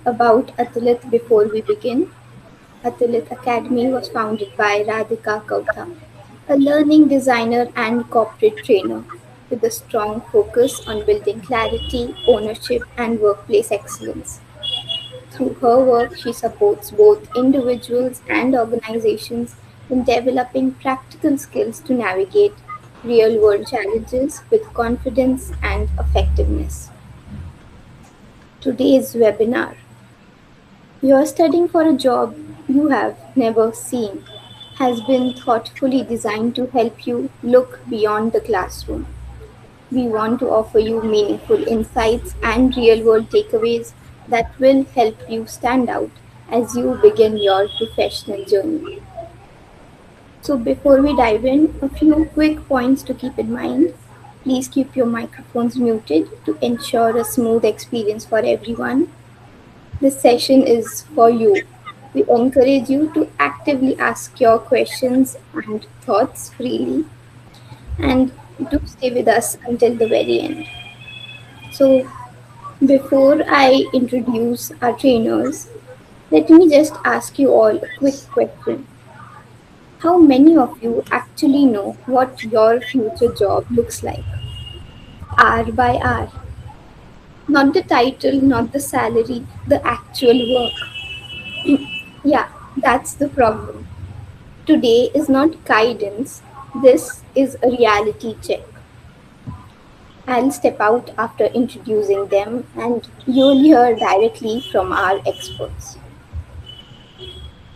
About Atulit before we begin. Atulit Academy was founded by Radhika Kautha, a learning designer and corporate trainer with a strong focus on building clarity, ownership, and workplace excellence. Through her work, she supports both individuals and organizations in developing practical skills to navigate real world challenges with confidence and effectiveness. Today's webinar. You are studying for a job you have never seen has been thoughtfully designed to help you look beyond the classroom. We want to offer you meaningful insights and real world takeaways that will help you stand out as you begin your professional journey. So, before we dive in, a few quick points to keep in mind. Please keep your microphones muted to ensure a smooth experience for everyone. This session is for you. We encourage you to actively ask your questions and thoughts freely and do stay with us until the very end. So, before I introduce our trainers, let me just ask you all a quick question. How many of you actually know what your future job looks like? Hour by hour. Not the title, not the salary, the actual work. Yeah, that's the problem. Today is not guidance, this is a reality check. I'll step out after introducing them and you'll hear directly from our experts.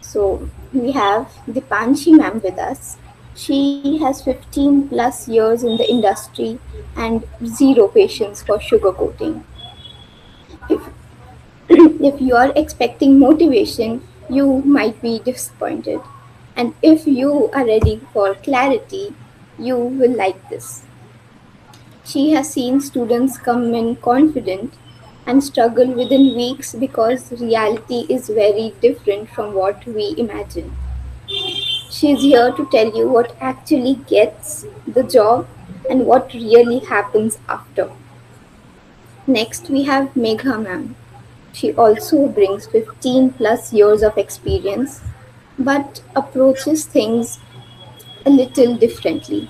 So we have Dipanshi ma'am with us. She has 15 plus years in the industry and zero patience for sugarcoating. If, if you are expecting motivation, you might be disappointed. And if you are ready for clarity, you will like this. She has seen students come in confident and struggle within weeks because reality is very different from what we imagine. She is here to tell you what actually gets the job and what really happens after. Next, we have Megha ma'am. She also brings 15 plus years of experience but approaches things a little differently.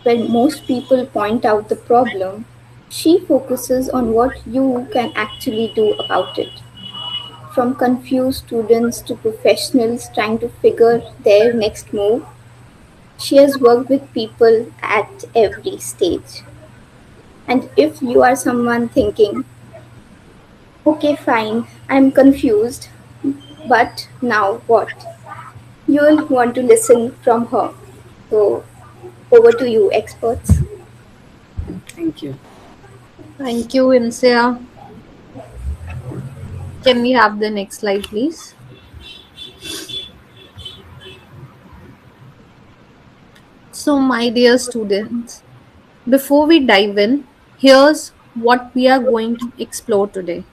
When most people point out the problem, she focuses on what you can actually do about it. From confused students to professionals trying to figure their next move, she has worked with people at every stage. And if you are someone thinking, okay, fine, I'm confused, but now what? You'll want to listen from her. So, over to you, experts. Thank you. Thank you, Insea. Can we have the next slide, please? So, my dear students, before we dive in, here's what we are going to explore today.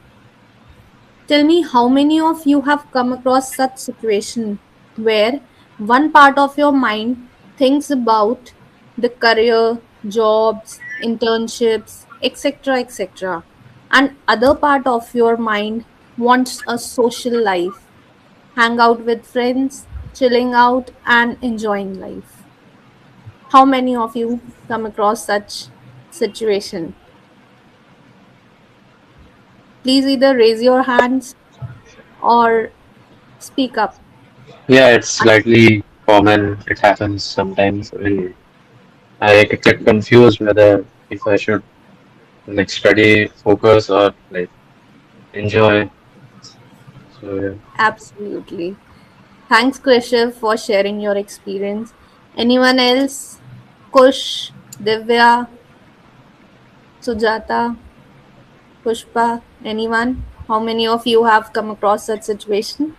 Tell me how many of you have come across such situation where one part of your mind thinks about the career, jobs, internships, etc., and other part of your mind wants a social life, hang out with friends, chilling out and enjoying life. How many of you come across such situation? Please either raise your hands or speak up. Yeah, it's slightly common. It happens sometimes when I get confused whether if I should like study, focus, or like enjoy. So yeah. Absolutely. Thanks, Krishav, for sharing your experience. Anyone else? Kush, Divya, Sujata, Pushpa, anyone? How many of you have come across such situation?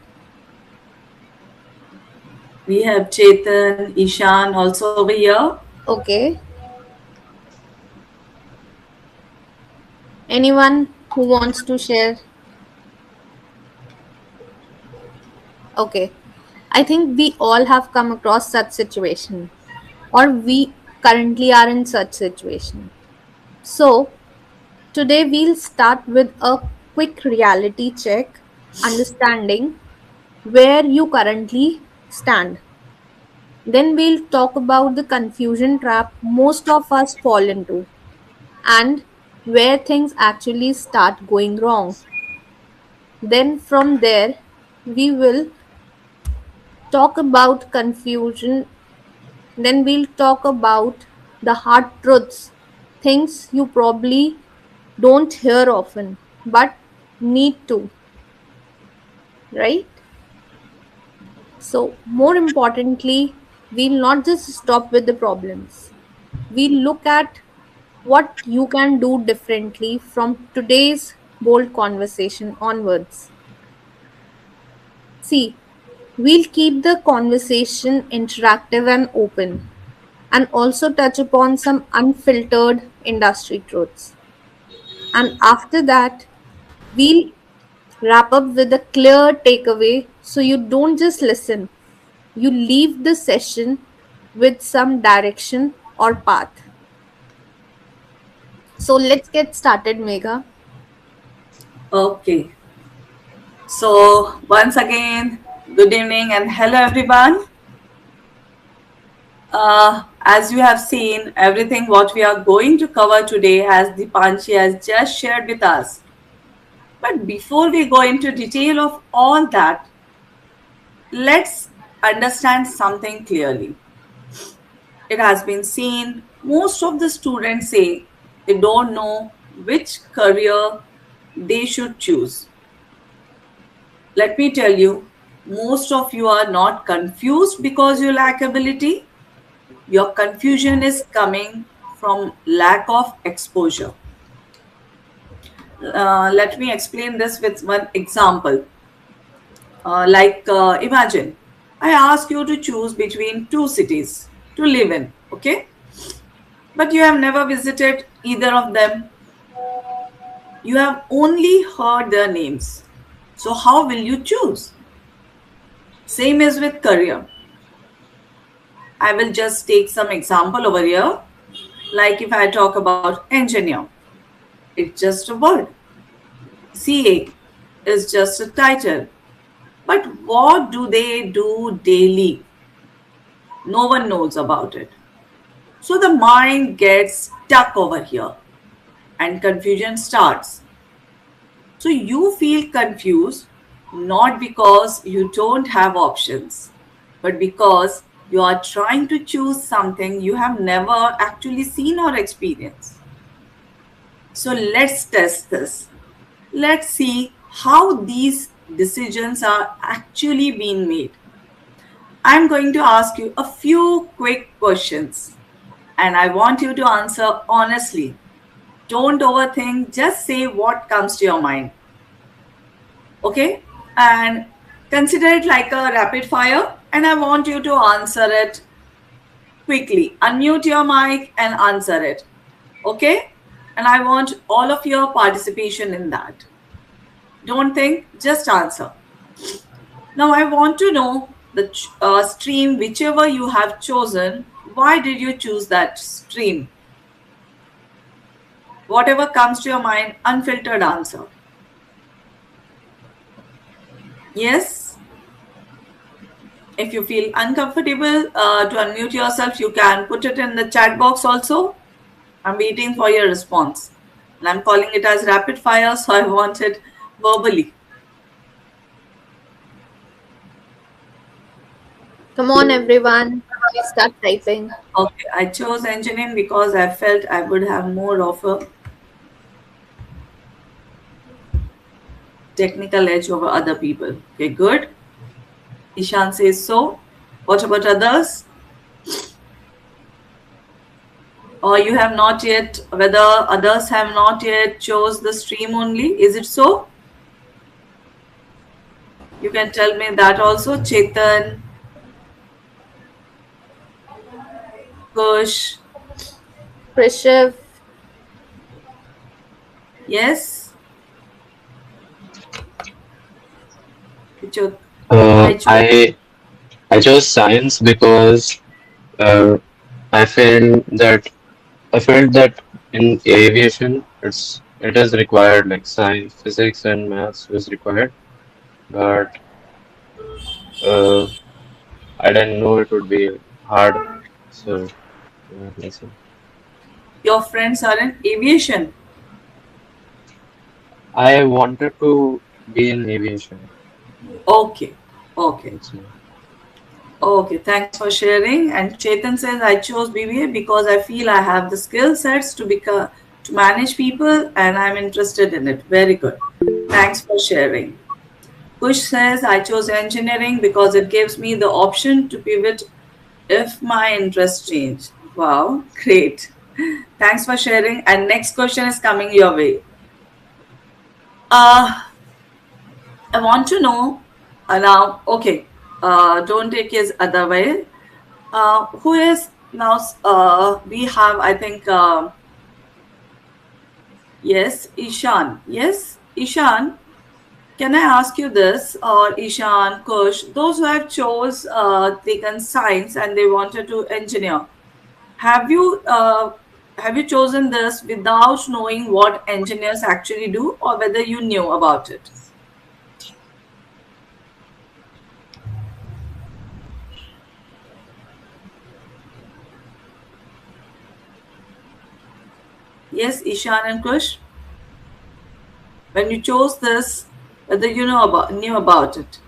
We have Chetan, Ishan also over here. Okay. Anyone who wants to share? Okay. I think we all have come across such situation or we currently are in such situation. So, today we'll start with a quick reality check understanding where you currently stand. Then we'll talk about the confusion trap most of us fall into and where things actually start going wrong. Then from there, we will talk about confusion. Then we'll talk about the hard truths, things you probably don't hear often, but need to, right? So, more importantly, we'll not just stop with the problems. We'll look at what you can do differently from today's bold conversation onwards. See, we'll keep the conversation interactive and open, and also touch upon some unfiltered industry truths. And after that, we'll wrap up with a clear takeaway so you don't just listen, you leave the session with some direction or path. So let's get started, Megha. Okay. So, once again, good evening and hello everyone. As you have seen, everything what we are going to cover today, as Dipanshi has just shared with us. But before we go into detail of all that, let's understand something clearly. It has been seen most of the students say they don't know which career they should choose. Let me tell you, most of you are not confused because you lack ability. Your confusion is coming from lack of exposure. Let me explain this with one example. Imagine I ask you to choose between two cities to live in, okay? But you have never visited either of them. You have only heard their names. So, how will you choose? Same is with career. I will just take some example over here. Like if I talk about engineer, it's just a word. CA is just a title. But what do they do daily? No one knows about it. So the mind gets stuck over here and confusion starts. So you feel confused not because you don't have options, but because you are trying to choose something you have never actually seen or experienced. So let's test this. Let's see how these decisions are actually being made. I'm going to ask you a few quick questions and I want you to answer honestly. Don't overthink, just say what comes to your mind. Okay? And consider it like a rapid fire and I want you to answer it quickly. Unmute your mic and answer it. Okay? And I want all of your participation in that. Don't think, just answer. Now I want to know the stream, whichever you have chosen, why did you choose that stream? Whatever comes to your mind, unfiltered answer. Yes? If you feel uncomfortable to unmute yourself, you can put it in the chat box also. I'm waiting for your response. And I'm calling it as rapid fire, so I want it verbally. Come on, everyone. Start typing. Okay, I chose engineering because I felt I would have more of a technical edge over other people. Okay, good. Ishan says so. What about others? Or you have not yet, whether others have not yet chose the stream only. Is it so? You can tell me that also. Chetan, Kush. Prishiv. Yes? I chose science because uh, I felt that in aviation it is required, like science, physics and maths was required. but uh, I didn't know it would be hard. So, yeah, that's it. Your friends are in aviation. I wanted to be in aviation. Okay, okay. That's it. Okay, thanks for sharing. And Chetan says I chose BBA because I feel I have the skill sets to become to manage people and I'm interested in it. Very good. Thanks for sharing. Kush says I chose engineering because it gives me the option to pivot if my interests change. Wow, great. Thanks for sharing. And next question is coming your way. Uh, I want to know now. Okay, don't take his other way. Who is now? We have, I think, yes, Ishan. Yes, Ishan. Can I ask you this, or Ishan, Kush, those who have chose taken science and they wanted to engineer, have you uh, have you chosen this without knowing what engineers actually do, or whether you knew about it? Yes, Ishan and Kush, when you chose this, whether you know about knew about it.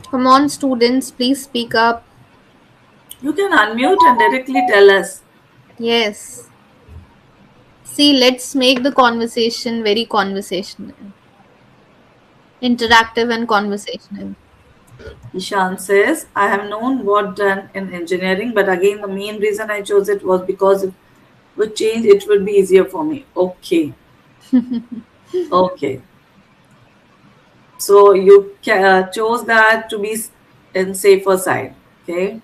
Come on, students, please speak up. You can unmute and directly tell us. Yes. See, let's make the conversation very conversational, interactive, and conversational. Ishan says, I have known what done in engineering, but again, the main reason I chose it was because it would change, it would be easier for me. Okay, okay. So you chose that to be in safer side. Okay.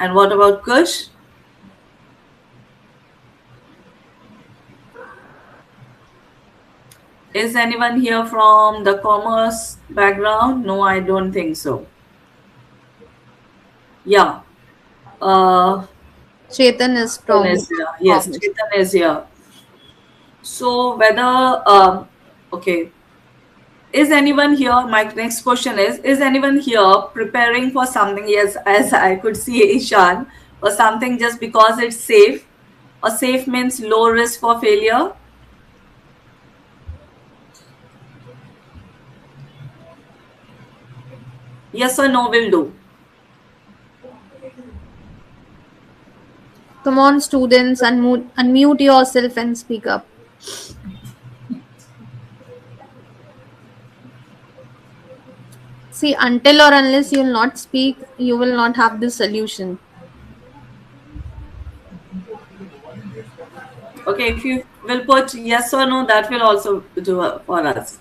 And what about Kush? Is anyone here from the commerce background? No, I don't think so. Yeah. Uh, Chetan is Chetan from is here. Yes, commerce. Chetan is here. So whether okay, is anyone here? My next question is anyone here preparing for something? Yes, as I could see Ishan, or something just because it's safe, or safe means low risk for failure. Yes or no will do. Come on, students, unmute yourself and speak up. See, until or unless you will not speak, you will not have the solution. Okay, if you will put yes or no, that will also do for us.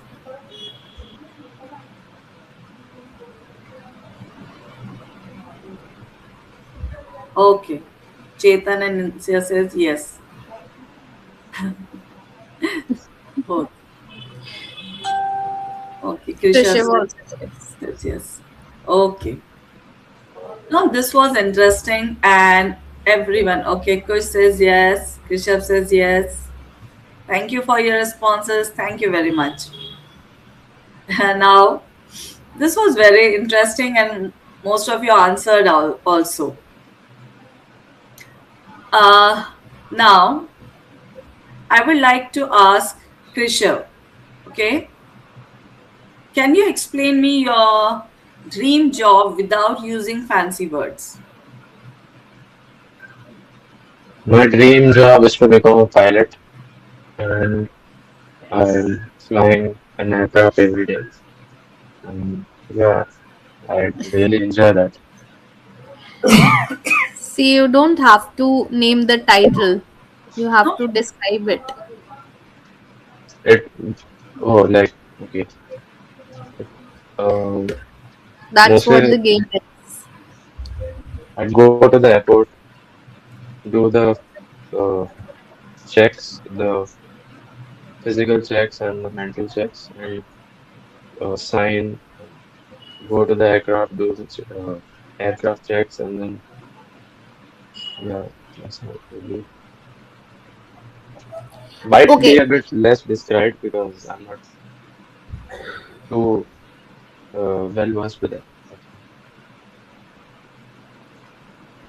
Okay. Chetan and Nisya says yes. Both. Okay. Krisha Krishav says also says. yes. Okay. No, this was interesting, and everyone. Okay, Kush says yes. Krisha says yes. Thank you for your responses. Thank you very much. Now, this was very interesting, and most of you answered also. Uh, Now, I would like to ask Krisha, okay, can you explain me your dream job without using fancy words? My dream job is to become a pilot, and I'm flying an aircraft every day. And yeah, I really enjoy that. See, you don't have to name the title, you have No? to describe it. It oh like okay. Um, That's what Mostly the game is. I'd go to the airport, do the uh, checks, the physical checks and the mental checks, and sign, go to the aircraft, do the aircraft checks, and then yeah, that's how it will be. Might be Okay, a bit less described because I'm not too well versed with it.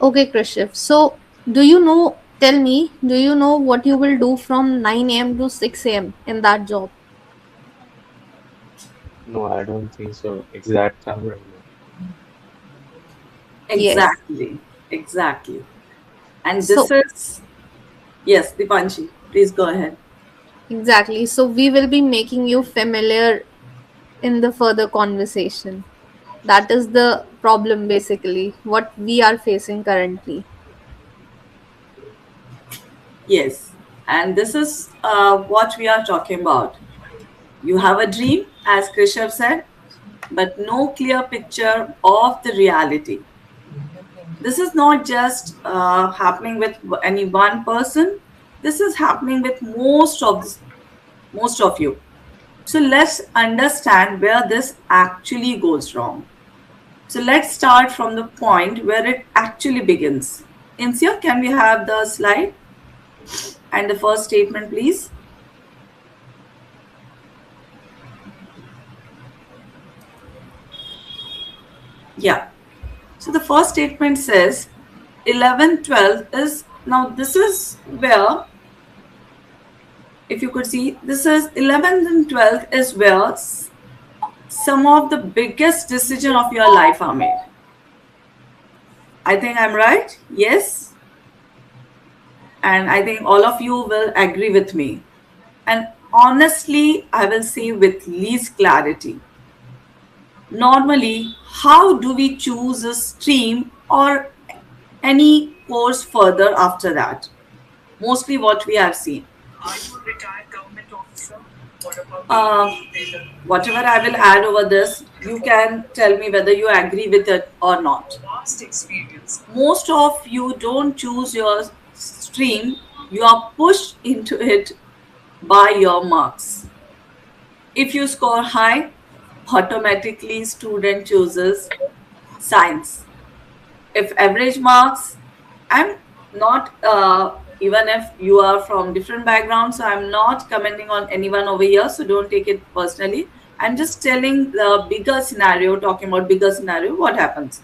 okay, Krishiv. So, do you know, tell me, do you know what you will do from 9 a.m. to 6 a.m. in that job? No, I don't think so. Exact time right now. Yes. Exactly, exactly. And this So, is, yes, Dipanshi, please go ahead. exactly. So, we will be making you familiar in the further conversation. That is the problem, basically, what we are facing currently. Yes, and this is what we are talking about. You have a dream, as Krishav said, but no clear picture of the reality. This is not just happening with any one person. This is happening with most of you. So let's understand where this actually goes wrong. So let's start from the point where it actually begins. Insia, can we have the slide and the first statement, please? Yeah. So the first statement says 11, 12 is now this is where, if you could see, this is 11th and 12th is where some of the biggest decision of your life are made. I think I'm right. Yes. And I think all of you will agree with me. And honestly, I will say with least clarity. Normally, how do we choose a stream or any course further after that? Mostly what we have seen. Uh, Whatever I will add over this, you can tell me whether you agree with it or not. Most of you don't choose your stream, you are pushed into it by your marks. If you score high, automatically student chooses science. If average marks, I'm not even if you are from different backgrounds, so I'm not commenting on anyone over here, so don't take it personally. I'm just telling the bigger scenario, talking about bigger scenario, what happens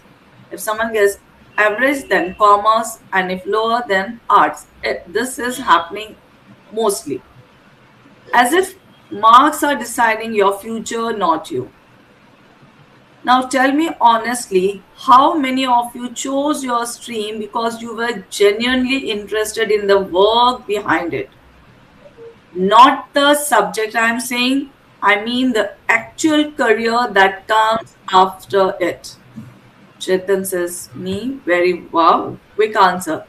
if someone gets average, then commerce, and if lower, then arts. This is happening mostly as if marks are deciding your future, not you. Now tell me honestly, how many of you chose your stream because you were genuinely interested in the work behind it? Not the subject I'm saying, I mean the actual career that comes after it. Chetan says, me, very wow, quick answer.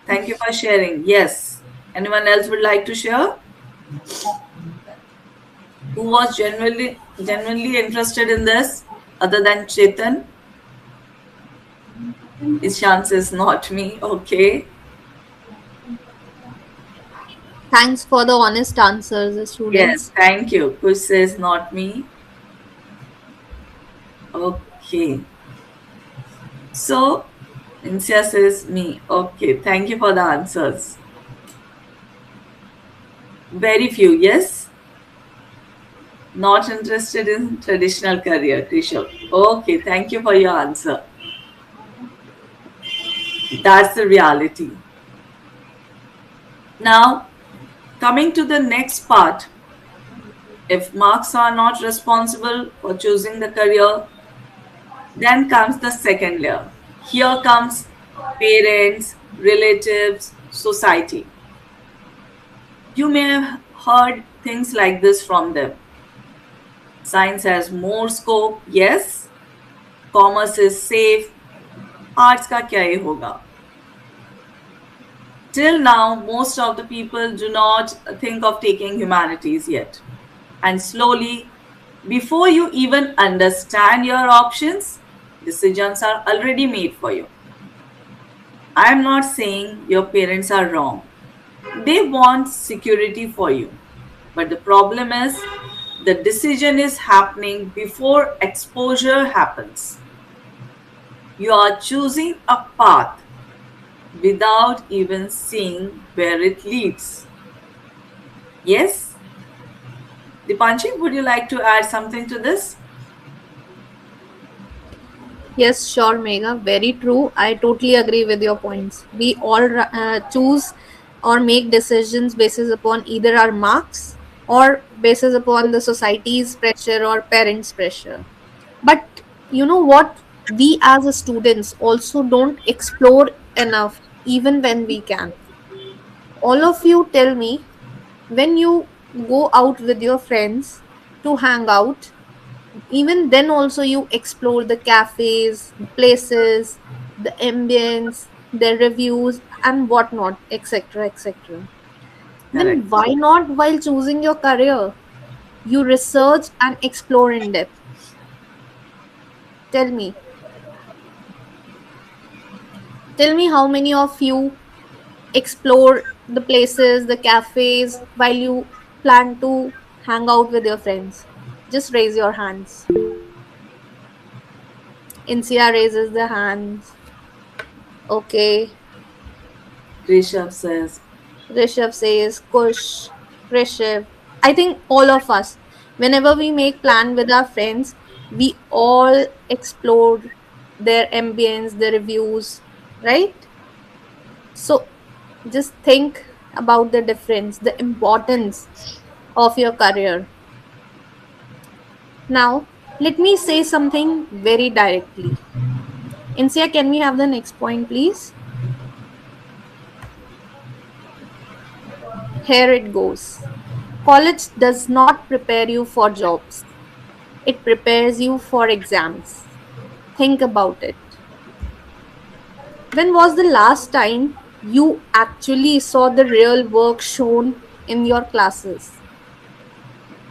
Thank you for sharing. Yes. Anyone else would like to share? Who was genuinely interested in this other than Chetan? Ishan says, not me. Okay. Thanks for the honest answers, Yes, students. thank you. Kush says, not me. Okay. So, Insia says, me. Okay, thank you for the answers. Very few, yes? Not interested in traditional career, Krishav. Okay, thank you for your answer. That's the reality. Now, coming to the next part, if marks are not responsible for choosing the career, then comes the second layer. Here comes parents, relatives, society. You may have heard things like this from them. Science has more scope, yes. Commerce is safe. Arts का क्या ही होगा? Till now, most of the people do not think of taking humanities yet. And slowly, before you even understand your options, decisions are already made for you. I'm not saying your parents are wrong. They want security for you. But the problem is, the decision is happening before exposure happens. You are choosing a path without even seeing where it leads. Yes? Dipanshi, would you like to add something to this? Yes, sure, Mega. Very true. I totally agree with your points. We all choose or make decisions basis upon either our marks or basis upon the society's pressure or parents' pressure. But you know what? We as students also don't explore enough, even when we can. All of you tell me, when you go out with your friends to hang out, even then also you explore the cafes, the places, the ambience, the reviews and whatnot, etc., etc. Then Correct. why not while choosing your career? You research and explore in depth. Tell me. Tell me how many of you explore the places, the cafes while you plan to hang out with your friends. Just raise your hands. Insia raises the hands. Okay. Rishabh says, Rishabh says, Kush, Rishabh. I think all of us, whenever we make plan with our friends, we all explore their ambience, their reviews, right? So just think about the difference, the importance of your career. Now, let me say something very directly. Insia, can we have the next point, please? Here it goes. College does not prepare you for jobs, it prepares you for exams. Think about it. When was the last time you actually saw the real work shown in your classes?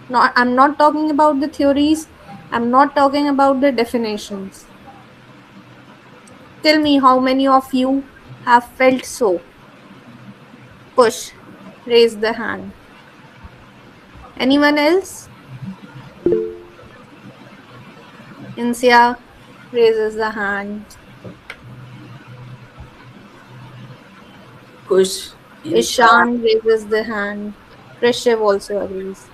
Not, I'm not talking about the theories, I'm not talking about the definitions. Tell me how many of you have felt so. Push, raise the hand. Anyone else? Insia raises the hand. Kush, Insha. Ishan raises the hand. Krishiv also agrees.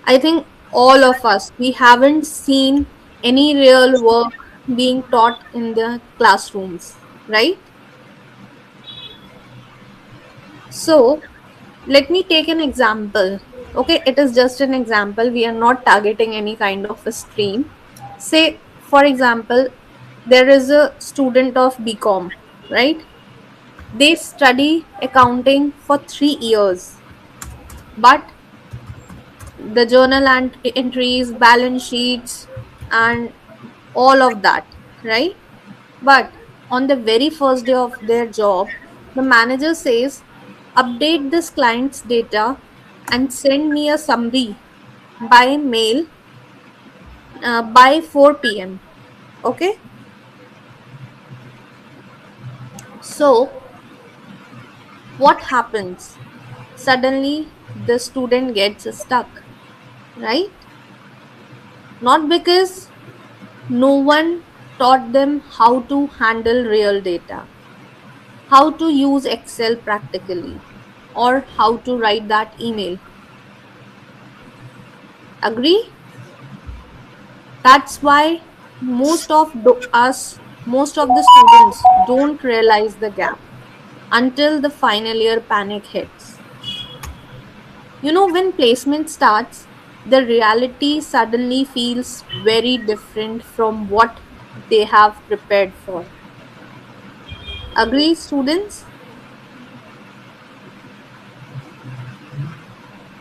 I think all of us, we haven't seen any real work being taught in the classrooms, right? So, let me take an example. Okay, it is just an example. We are not targeting any kind of a stream. Say, for example, there is a student of BCom, right? They study accounting for 3 years, but the journal and entries, balance sheets, and all of that, right? But on the very first day of their job, the manager says, update this client's data and send me a summary by mail by 4 p.m. Okay, so what happens? Suddenly, the student gets stuck, right? Not because no one taught them how to handle real data, how to use Excel practically, or how to write that email. Agree? That's why most of the students don't realize the gap until the final year panic hits. You know, when placement starts, the reality suddenly feels very different from what they have prepared for. Agree, students?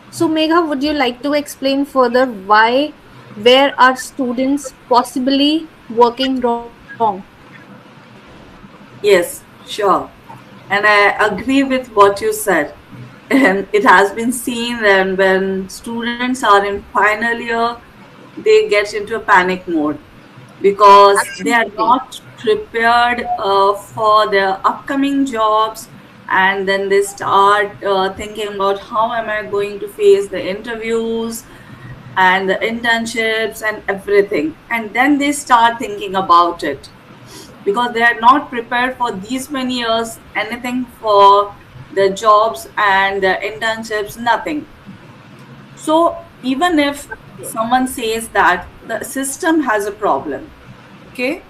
So, Megha, would you like to explain further where are students possibly working wrong? Yes, sure. And I agree with what you said. And it has been seen that when students are in final year, they get into a panic mode because they are Absolutely. not prepared for their upcoming jobs, and then they start thinking about how am I going to face the interviews and the internships and everything, and then they start thinking about it because they are not prepared for these many years anything for their jobs and their internships, nothing. So even if someone says that the system has a problem, okay,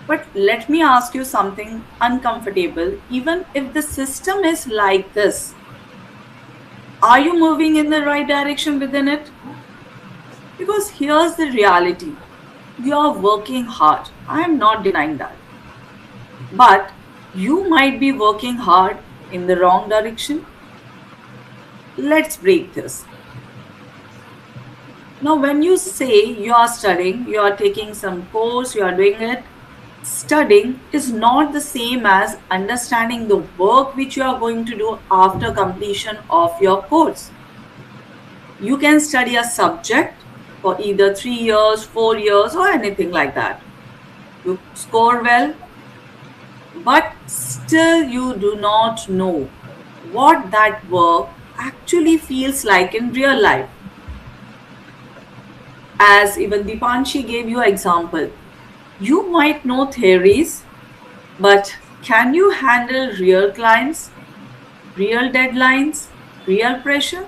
but let me ask you something uncomfortable. Even if the system is like this, are you moving in the right direction within it? Because here's the reality, you are working hard. I am not denying that. But you might be working hard in the wrong direction. Let's break this. Now, when you say you are studying, you are taking some course, you are doing it, studying is not the same as understanding the work which you are going to do after completion of your course. You can study a subject for either 3 years, 4 years, or anything like that. You score well, but still you do not know what that work actually feels like in real life. As even Dipanshi gave you an example, you might know theories, but can you handle real clients, real deadlines, real pressure?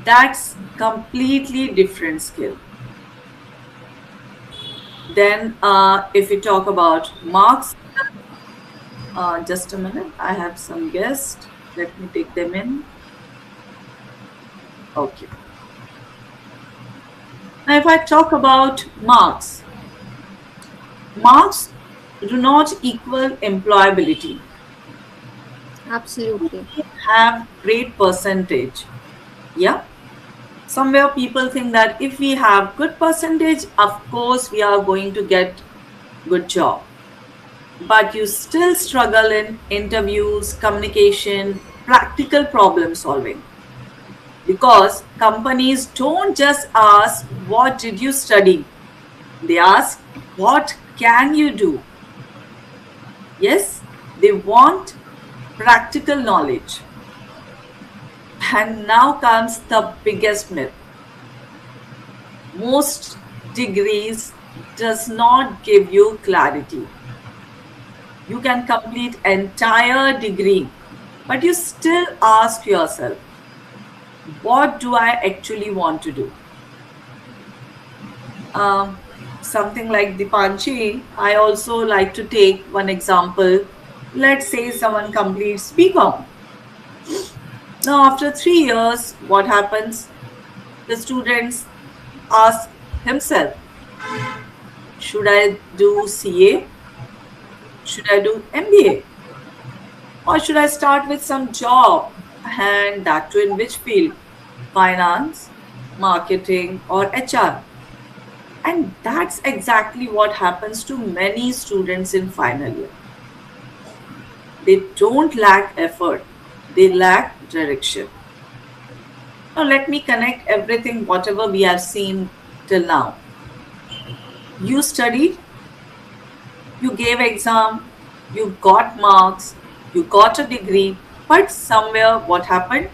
That's completely different skill. Then if we talk about marks, just a minute, I have some guests. Let me take them in. Okay. Now if I talk about marks, marks do not equal employability. Absolutely. Have great percentage. Yeah. Somewhere people think that if we have good percentage, of course we are going to get good job. But you still struggle in interviews, communication, practical problem solving. Because companies don't just ask, what did you study? They ask, what can you do? Yes, they want practical knowledge. And now comes the biggest myth. Most degrees does not give you clarity. You can complete entire degree, but you still ask yourself, what do I actually want to do? Something like Dipanchi, I also like to take one example. Let's say someone completes BCom. Now, after 3 years, what happens? The students ask himself, should I do CA? Should I do MBA? Or should I start with some job? And that too in which field? Finance, marketing, or HR? And that's exactly what happens to many students in final year. They don't lack effort, they lack direction. Now, let me connect everything, whatever we have seen till now. You studied, you gave exam, you got marks, you got a degree, but somewhere what happened?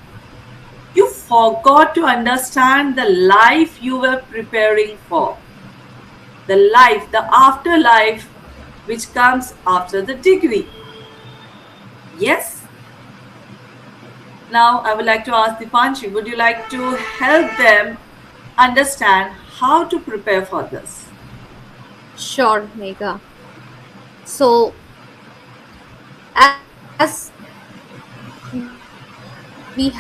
You forgot to understand the life you were preparing for. The life, the afterlife, which comes after the degree. Yes? Now, I would like to ask Dipanshi, would you like to help them understand how to prepare for this? Sure, Megha. So, as we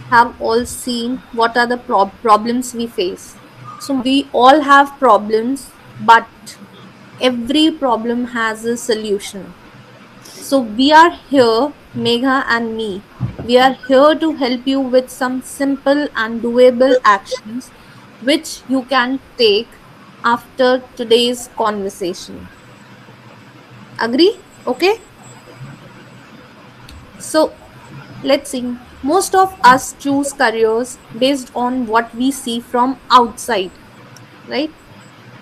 have all seen, what are the problems we face? So, we all have problems, but every problem has a solution. So, we are here, Megha and me. We are here to help you with some simple and doable actions which you can take after today's conversation. Agree? Okay? So, let's see. Most of us choose careers based on what we see from outside, right?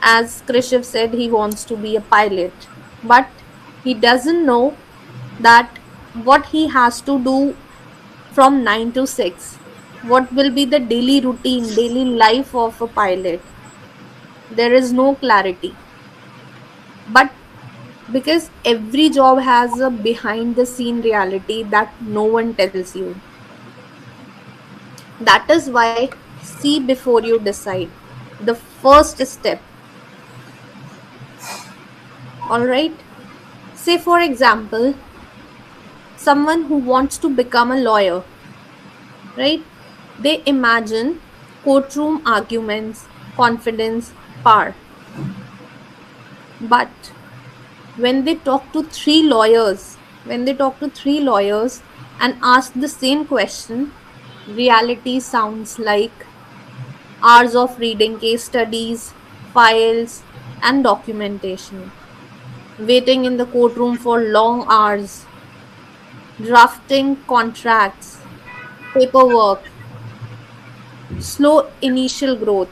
As Krishiv said, he wants to be a pilot, but he doesn't know that what he has to do from 9 to 6. What will be the daily routine, daily life of a pilot? There is no clarity. But Because every job has a behind the scene reality that no one tells you. That is why see before you decide. The first step, all right? Say, for example, someone who wants to become a lawyer, right? They imagine courtroom arguments, confidence, power. But when they talk to three lawyers and ask the same question, reality sounds like hours of reading case studies, files, and documentation, waiting in the courtroom for long hours, drafting contracts, paperwork, slow initial growth,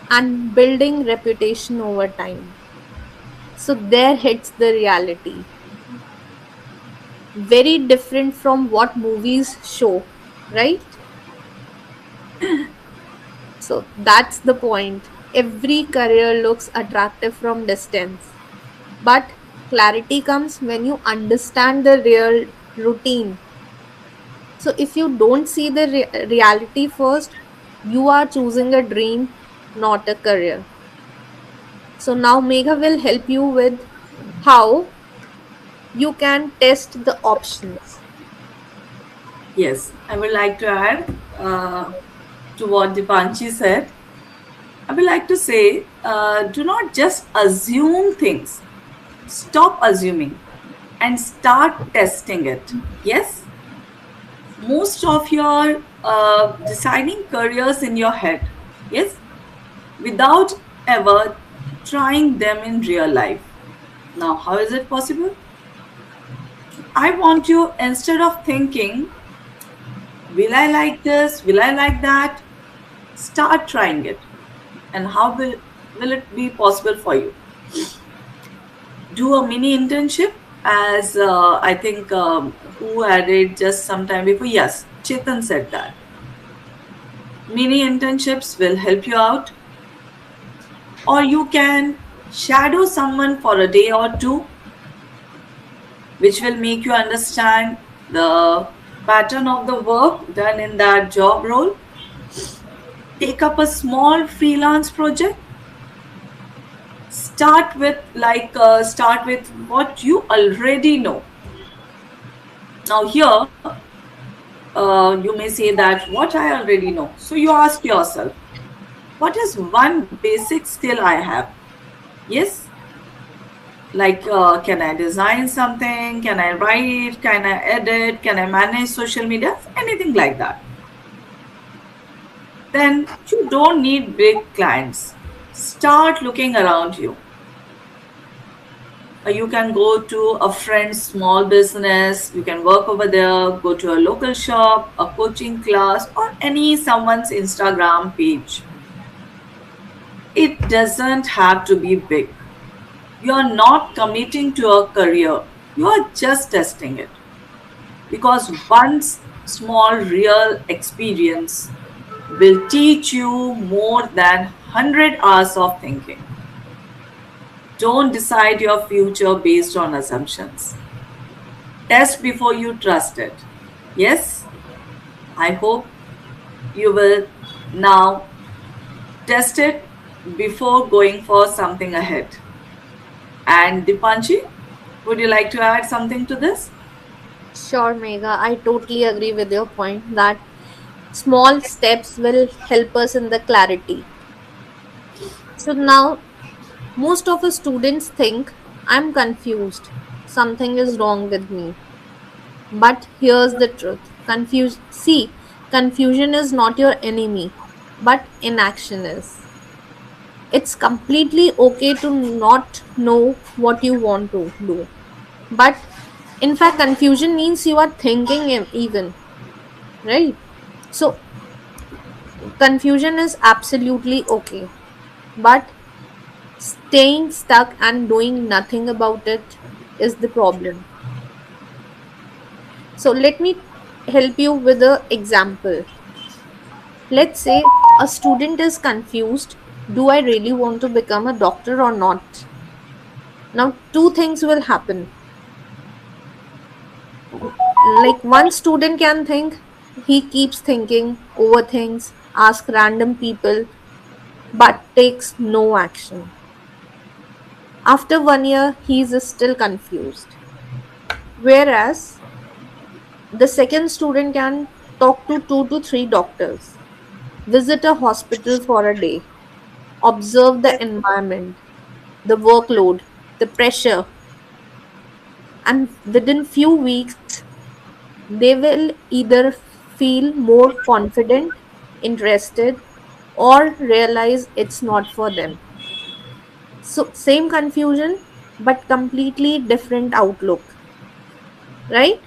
and building reputation over time. So there hits the reality. Very different from what movies show, right? So that's the point. Every career looks attractive from distance, but clarity comes when you understand the real routine. So if you don't see the reality first, you are choosing a dream, not a career. So now Megha will help you with how you can test the options. Yes, I would like to add to what Dipanchi said. I would like to say, do not just assume things. Stop assuming and start testing it. Yes, most of your deciding careers in your head. Yes, without ever trying them in real life. Now, how is it possible? I want you, instead of thinking, will I like this? Will I like that? Start trying it. And how will it be possible for you? Do a mini internship, as I think who had it just some time before. Yes, Chetan said that. Mini internships will help you out, or you can shadow someone for a day or two, which will make you understand the pattern of the work done in that job role. Take up a small freelance project. Start with what you already know. Now here, you may say that what I already know. So you ask yourself, what is one basic skill I have? Yes, like can I design something? Can I write? Can I edit? Can I manage social media? Anything like that. Then you don't need big clients. Start looking around you. You can go to a friend's small business, you can work over there, go to a local shop, a coaching class, or any someone's Instagram page. It doesn't have to be big. You're not committing to a career, you are just testing it. Because one small real experience will teach you more than 100 hours of thinking. Don't decide your future based on assumptions. Test before you trust it. Yes, I hope you will now test it before going for something ahead. And Dipanchi, would you like to add something to this? Sure, Megha, I totally agree with your point that small steps will help us in the clarity. So now most of the students think I'm confused. Something is wrong with me. But here's the truth. Confusion is not your enemy, but inaction is. It's completely okay to not know what you want to do. But in fact, confusion means you are thinking even, right? So confusion is absolutely okay. But staying stuck and doing nothing about it is the problem. So let me help you with an example. Let's say a student is confused. Do I really want to become a doctor or not? Now, two things will happen. Like one student can think, he keeps thinking, overthinks, asks random people, but takes no action. After 1 year, he is still confused. Whereas the second student can talk to 2 to 3 doctors, visit a hospital for a day, observe the environment, the workload, the pressure, and within few weeks, they will either feel more confident, interested, or realize it's not for them. So, same confusion, but completely different outlook, right?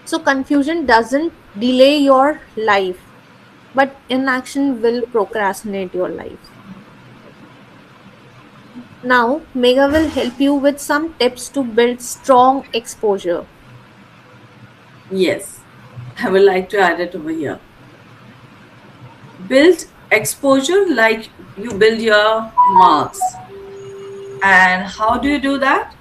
So, confusion doesn't delay your life, but inaction will procrastinate your life. Now, Mega will help you with some tips to build strong exposure. Yes, I would like to add it over here. Build exposure like you build your marks. And how do you do that?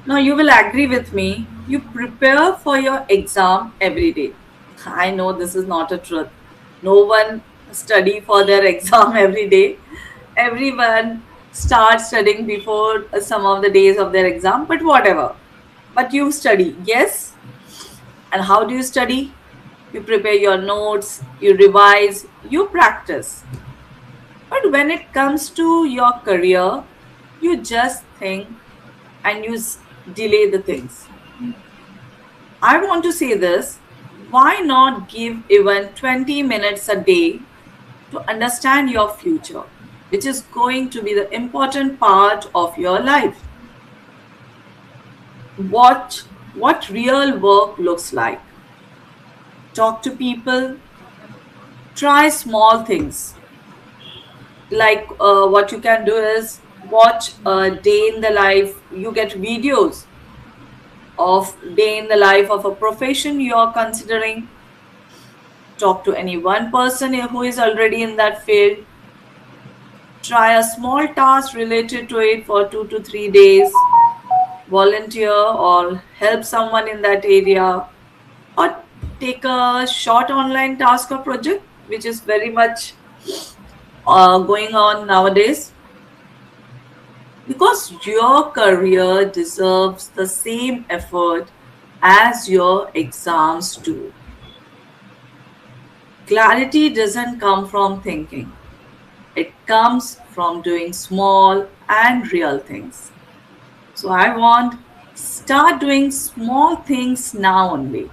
Now, you will agree with me. You prepare for your exam every day. I know this is not a truth. No one study for their exam every day. Everyone starts studying before some of the days of their exam, but whatever. But you study, yes? And how do you study? You prepare your notes, you revise, you practice. But when it comes to your career, you just think and you delay the things. I want to say this, why not give even 20 minutes a day to understand your future, which is going to be the important part of your life? What real work looks like. Talk to people, try small things. Like what you can do is watch a day in the life, you get videos of day in the life of a profession you are considering. Talk to any one person who is already in that field. Try a small task related to it for 2 to 3 days. Volunteer or help someone in that area. Or take a short online task or project, which is very much going on nowadays. Because your career deserves the same effort as your exams do. Clarity doesn't come from thinking. It comes from doing small and real things. So I want start doing small things now only.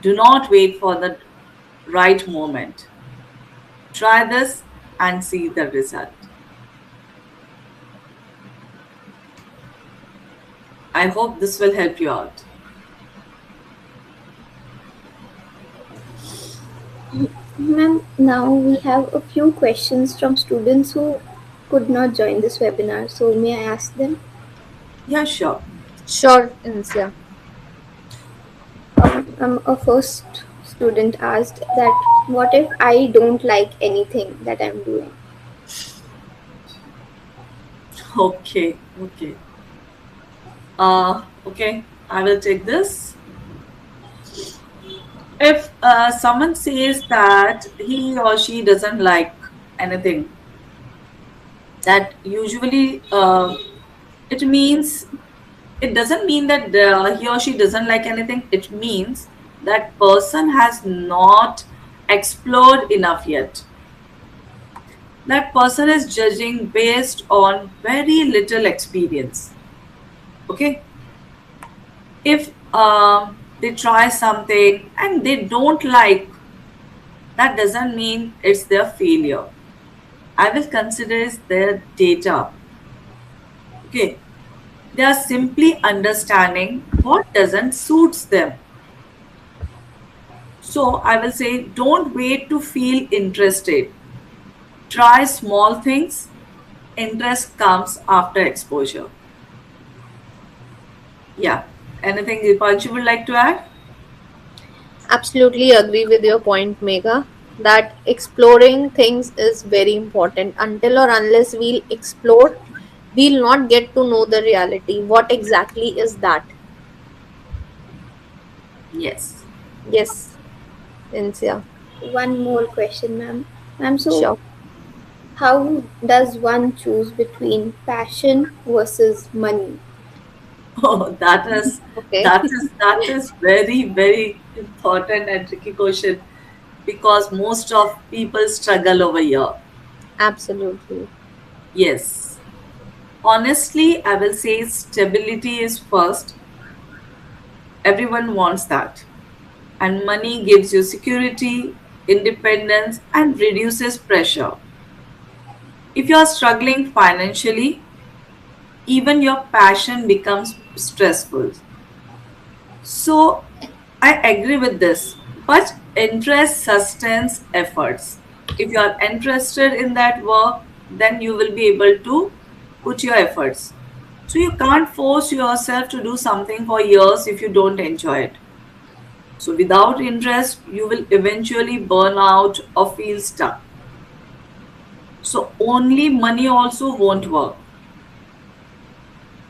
Do not wait for the right moment. Try this and see the result. I hope this will help you out. Ma'am, now we have a few questions from students who could not join this webinar. So may I ask them? Yeah, sure. Sure, Insia. A first student asked that what if I don't like anything that I'm doing? Okay, okay. Okay, I will take this. If someone says that he or she doesn't like anything, that usually it means, it doesn't mean that he or she doesn't like anything. It means that person has not explored enough yet. That person is judging based on very little experience. Okay, if they try something and they don't like, that doesn't mean it's their failure. I will consider it their data. Okay, they are simply understanding what doesn't suits them. So I will say, don't wait to feel interested. Try small things. Interest comes after exposure. Yeah. Anything Dipanshu would like to add? Absolutely agree with your point, Mega. that exploring things is very important. Until or unless we'll explore, we'll not get to know the reality. What exactly is that? Yes. Yes, Cynthia. One more question, ma'am. Ma'am, so Sure. how does one choose between passion versus money? Oh, Okay. that is very, very important and tricky question because most of people struggle over here. Absolutely. Yes. Honestly, I will say stability is first. Everyone wants that. And money gives you security, independence, and reduces pressure. If you are struggling financially, even your passion becomes stressful. So, I agree with this, but interest sustains efforts. If you are interested in that work, then you will be able to put your efforts. So, you can't force yourself to do something for years if you don't enjoy it. So, without interest, you will eventually burn out or feel stuck. So, only money also won't work,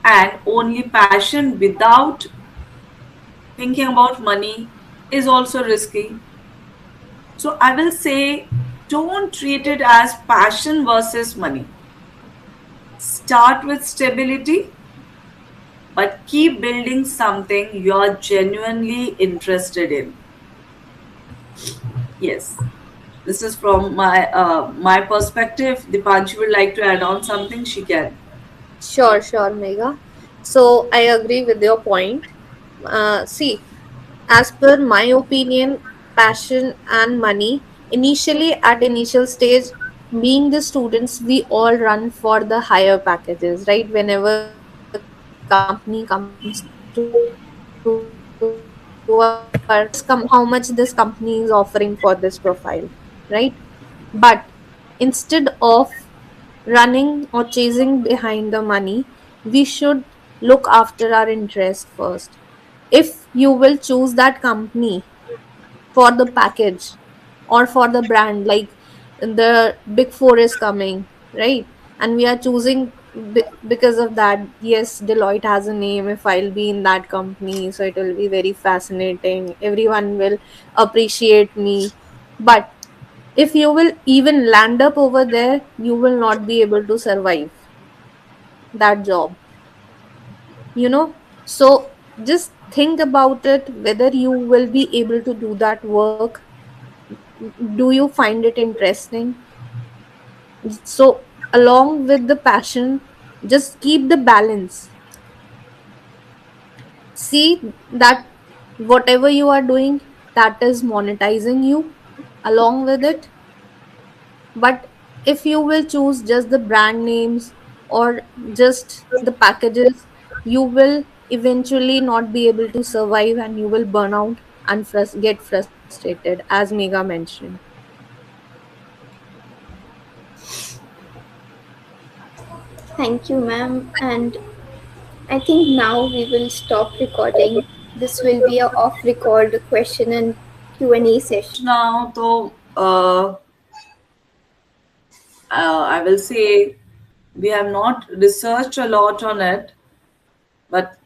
and only passion without thinking about money is also risky. So I will say don't treat it as passion versus money. Start with stability, but keep building something you're genuinely interested in. Yes. This is from my perspective. Dipanshi would like to add on something. She can. Sure, sure, Mega. So I agree with your point. See, as per my opinion, passion and money, initially at initial stage, being the students, we all run for the higher packages, right? Whenever company comes to us, how much this company is offering for this profile, right? But instead of running or chasing behind the money, we should look after our interest first. If you will choose that company for the package or for the brand, like the big four is coming, right? And we are choosing because of that. Yes, Deloitte has a name. If I'll be in that company, so it will be very fascinating, everyone will appreciate me. But if you will even land up over there, you will not be able to survive that job, you know. So just think about it, whether you will be able to do that work. Do you find it interesting? So along with the passion, just keep the balance. See that whatever you are doing, that is monetizing you along with it. But if you will choose just the brand names or just the packages, you will eventually not be able to survive and you will burn out and get frustrated, as Mega mentioned. Thank you, ma'am. And I think now we will stop recording. This will be a off-record question and Q&A session. Now, though, I will say we have not researched a lot on it, but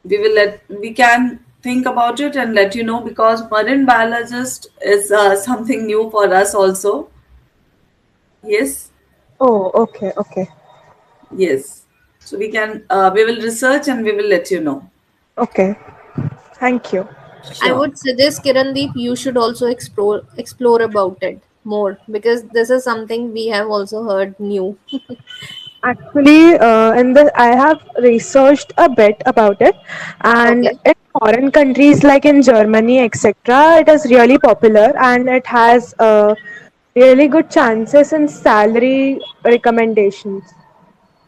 we can think about it and let you know because marine biologist is something new for us also. Yes, Oh, okay, okay, yes. So we will research and we will let you know. okay. Thank you. I Sure. would suggest Kirandeep, you should also explore about it more, because this is something we have also heard new. Actually, I have researched a bit about it, and Okay. in foreign countries like in Germany, etc., it is really popular and it has really good chances in salary recommendations.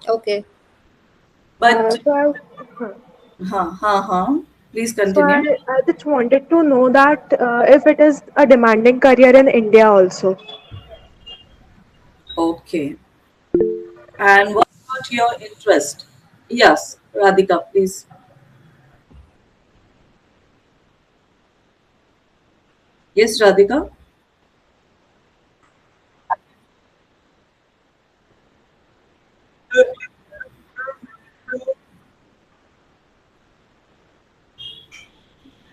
Okay. But So I, please so continue. I just wanted to know that if it is a demanding career in India also. Okay. And what about your interest? Yes, Radhika, please. Yes, Radhika.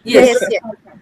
Yes. Yes, Yes, yes. yes.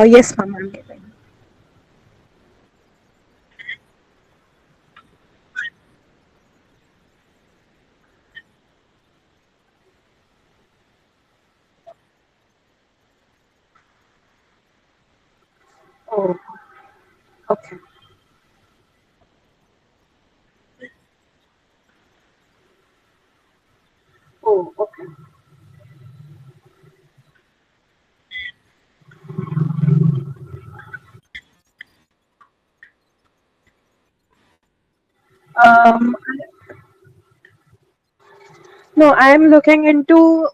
Yes, ma'am, I'm getting. Oh, okay. Oh, okay. Um, no, I am looking into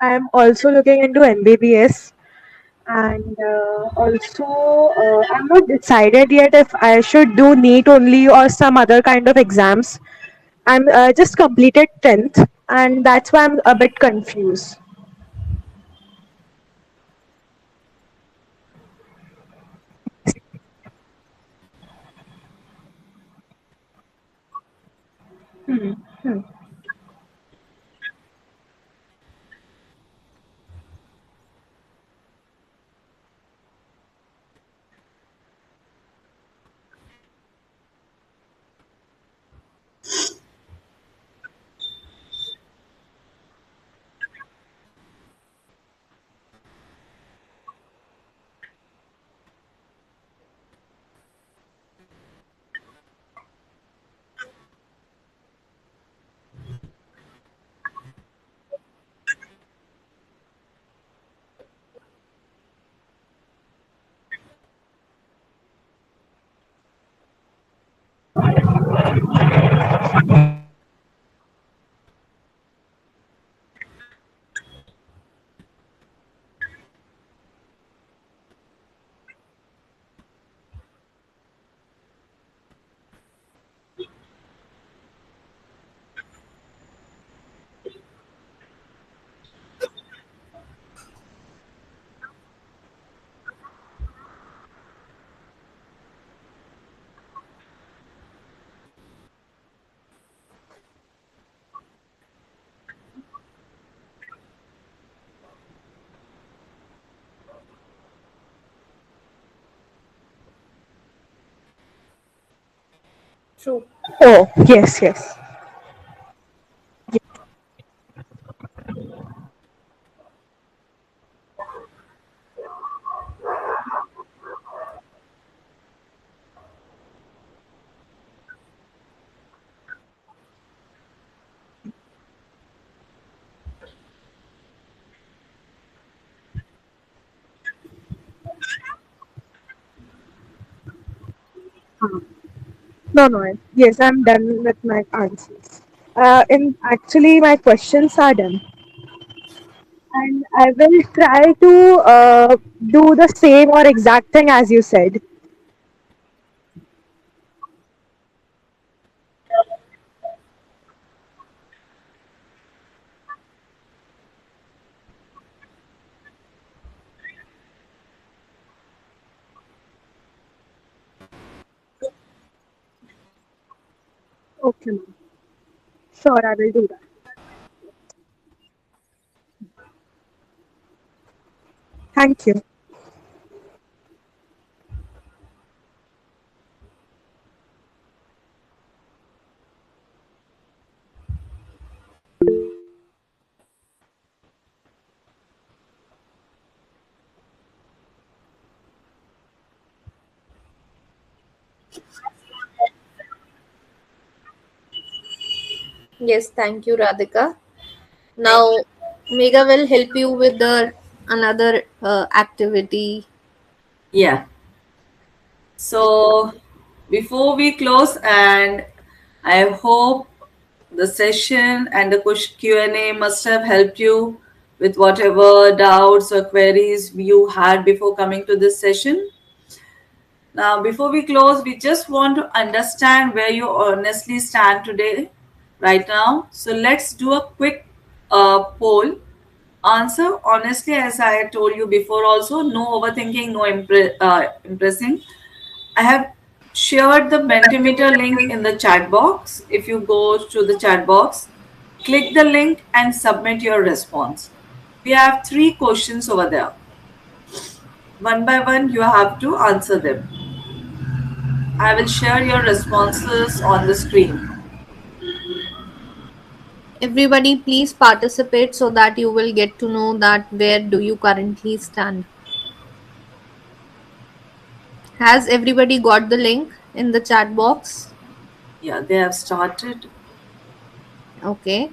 I am also looking into MBBS, and also I'm not decided yet if I should do NEET only or some other kind of exams. I'm just completed 10th, and that's why I'm a bit confused. Hmm. Hmm. True. Oh, yes, yes. No, no. Yes, I'm done with my answers. In actually, my questions are done, and I will try to do the same or exact thing as you said. Okay, ma'am. Sure, I will do that. Thank you. Yes, thank you, Radhika. Now, Mega will help you with the another activity Yeah. So before we close, and I hope the session and the Q&A must have helped you with whatever doubts or queries you had before coming to this session. Now, before we close, we just want to understand where you honestly stand today, right now. So let's do a quick poll. Answer honestly, as I had told you before, also no overthinking, no impressing. I have shared the Mentimeter link in the chat box. If you go to the chat box, click the link and submit your response. We have 3 questions over there. One by one, you have to answer them. I will share your responses on the screen. Everybody, please participate so that you will get to know that where do you currently stand. Has everybody got the link in the chat box? Yeah, they have started. Okay.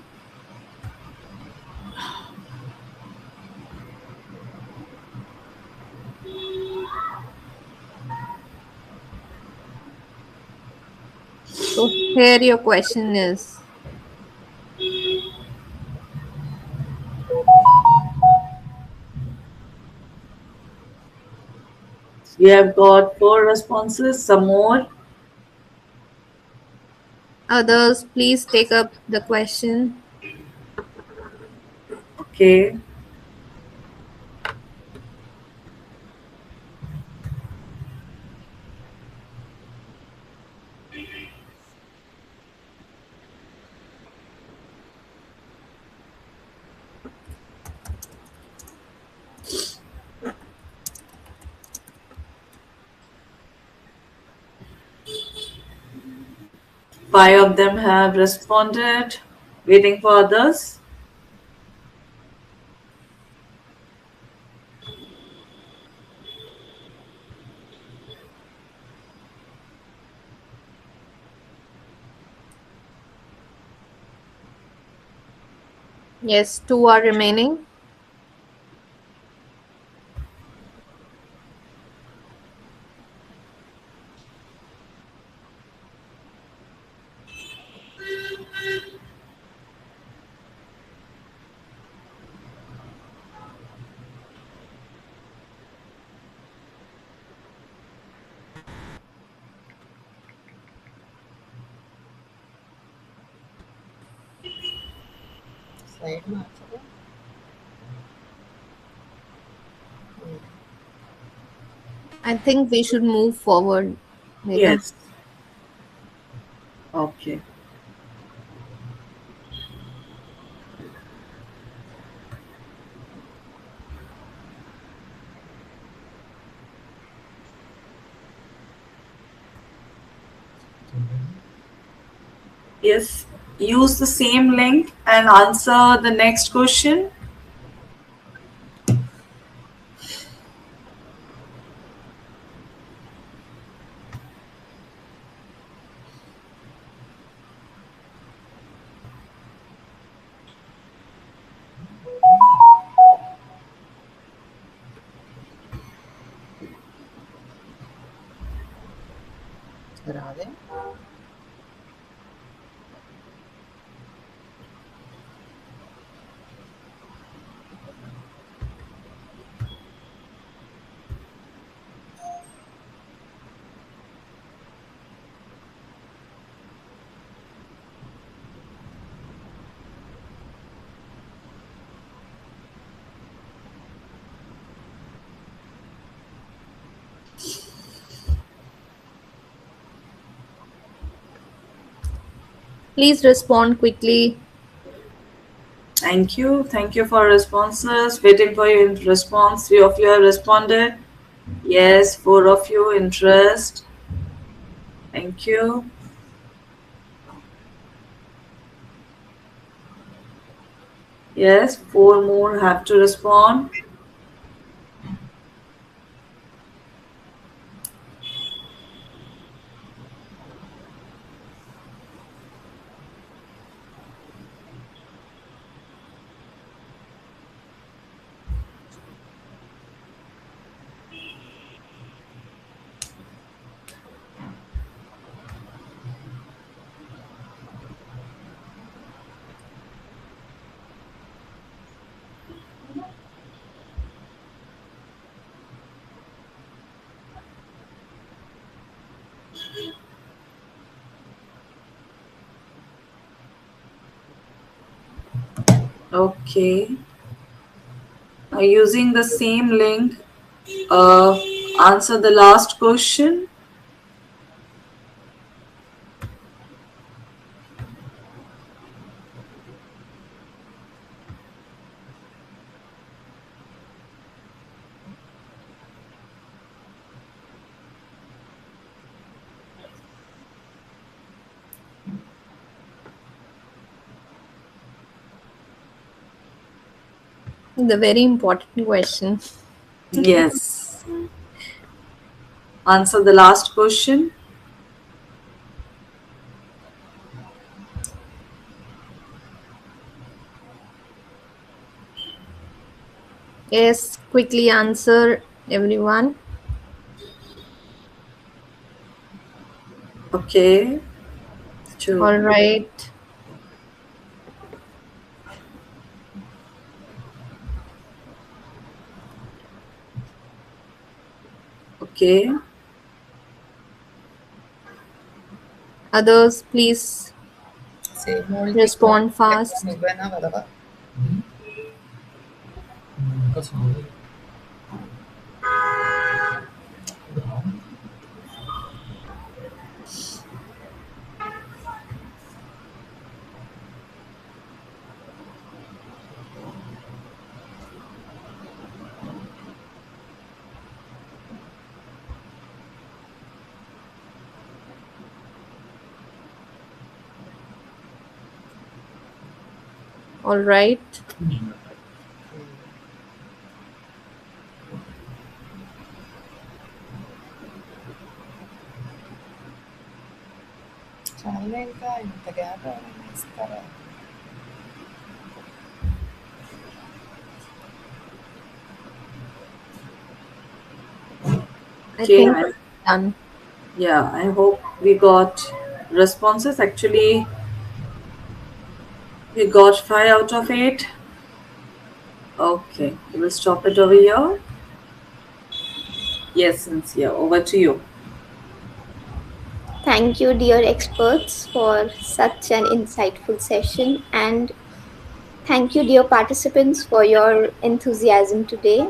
So here your question is, We have got 4 responses, some more. others please take up the question. Okay. Five of them have responded. Waiting for others. Yes, 2 are remaining. I think we should move forward, Megha. Yes. Okay. Yes. Use the same link and answer the next question. Please respond quickly. Thank you. Thank you for responses. Waiting for your response. 3 of you have responded. Yes, 4 of you interest. Thank you. Yes, 4 more have to respond. Okay. Using the same link, uh, answer the last question. The very important question. Yes. Answer the last question. Yes, quickly answer, everyone. Okay. All Two. right. Okay. Others, please Semuoltico respond fast. nubbena vadava. All right. చాలా ఇంకా ఇంత gap ఎవరైనా ఇస్తారా? I Okay. think we're done. Yeah, I hope we got responses. Actually, we got 5 out of 8. Okay, we will stop it over here. Yes, Cynthia, over to you. Thank you, dear experts, for such an insightful session. And thank you, dear participants, for your enthusiasm today.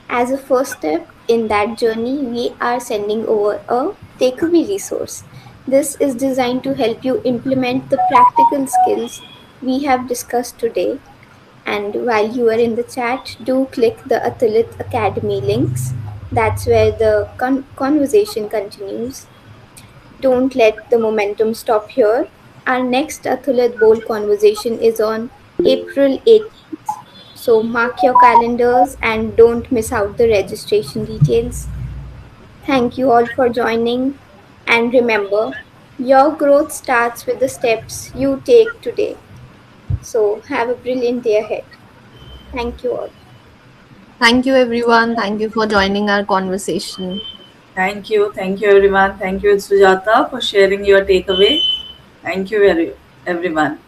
As a first step in that journey, we are sending over a takeaway resource. This is designed to help you implement the practical skills we have discussed today. And while you are in the chat, do click the Athulit Academy links. That's where the conversation continues. Don't let the momentum stop here. Our next Athulit Bowl conversation is on April 18th. So mark your calendars and don't miss out the registration details. Thank you all for joining. And remember, your growth starts with the steps you take today. So have a brilliant day ahead. Thank you all. Thank you, everyone. Thank you for joining our conversation. Thank you. Thank you, everyone. Thank you, Sujata, for sharing your takeaway. Thank you, everyone.